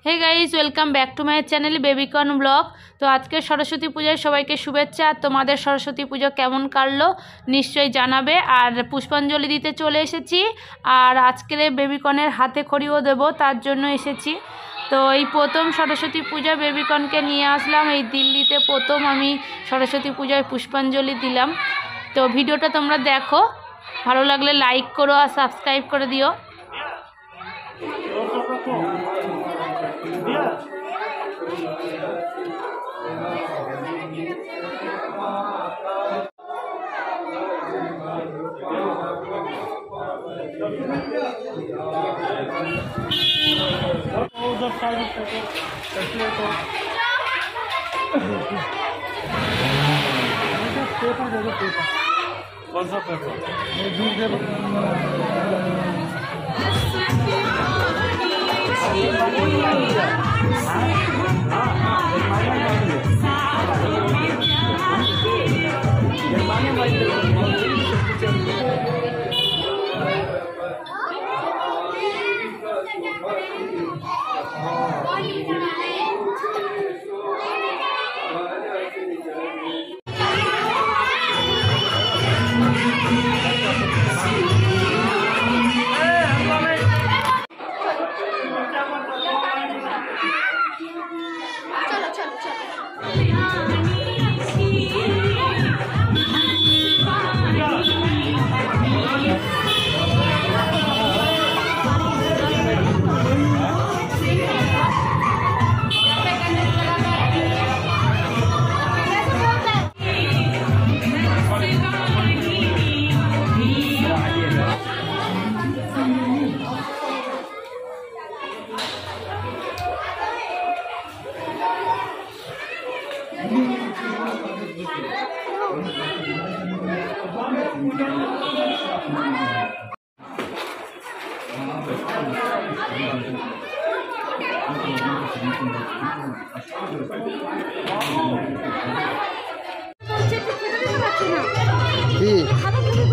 Hey guys welcome back to my channel babycorn blog. तो आज के सरस्वती पूजाय सबाइके शुभेच्छा। तुम्हारे सरस्वती पूजा केमन काटलो निश्चय जानाबे। और पुष्पांजलि दीते चले एसेछि और आजके बेबिकॉर्नेर हाथे खड़िओ देबो तार जोन्नो एसेछि। तो ये प्रथम सरस्वती पूजा बेबिकॉर्नके निये आसलाम। ये दिल्लीते प्रथम आमी सरस्वती पूजाय पुष्पांजलि दिलाम। तो भिडियोटा तोमरा देखो, भालो लागले लाइक करो और सबस्क्राइब करे दिओ। कौन सा पेपर?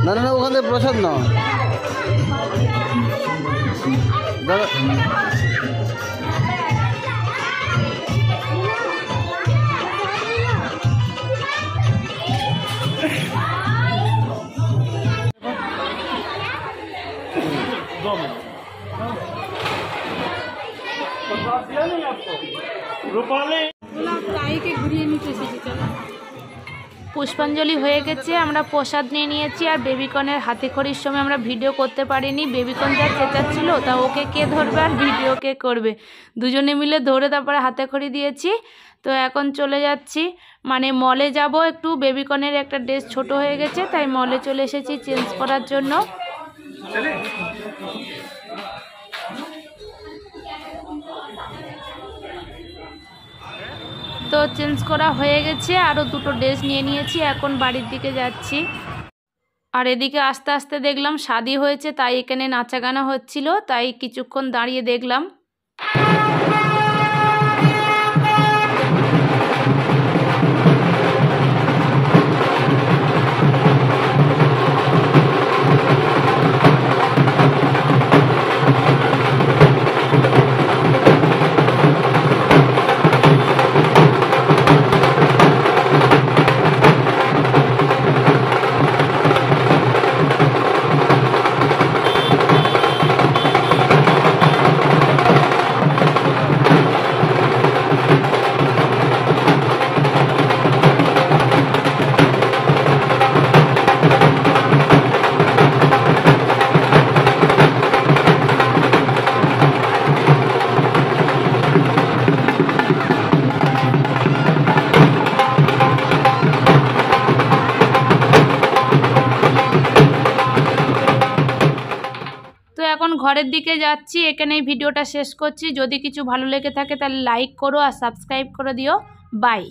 না না ওখানে প্রসাদ নাও দাদা। पुष्पांजलि हो गेছে, আমরা প্রসাদ নিয়ে নিয়েছি। আর বেবিকনের হাতে খড়ির সময় আমরা ভিডিও করতে পারিনি। বেবিকন যা চেঁচাচ্ছিল তা ওকে কে ধরবে আর ভিডিও কে করবে, দুজনে মিলে ধরে তারপরে হাতে খড়ি দিয়েছি। তো এখন চলে যাচ্ছি, মানে মলে যাব একটু। বেবিকনের একটা ড্রেস ছোট হয়ে গেছে তাই মলে চলে এসেছি চেঞ্জ করার জন্য। তো চেঞ্জ করা হয়ে গেছে, আরও দুটো ড্রেস নিয়ে নিয়েছি। এখন বাড়ির দিকে যাচ্ছি। আর এদিকে আস্তে আস্তে দেখলাম শাদি হয়েছে, তাই এখানে নাচা গানা হচ্ছিল, তাই কিছুক্ষণ দাঁড়িয়ে দেখলাম। এখন ঘরের দিকে যাচ্ছি। এখানেই ভিডিওটা শেষ করছি। যদি কিছু ভালো লেগে থাকে তাহলে লাইক করো আর সাবস্ক্রাইব করে দিও। বাই।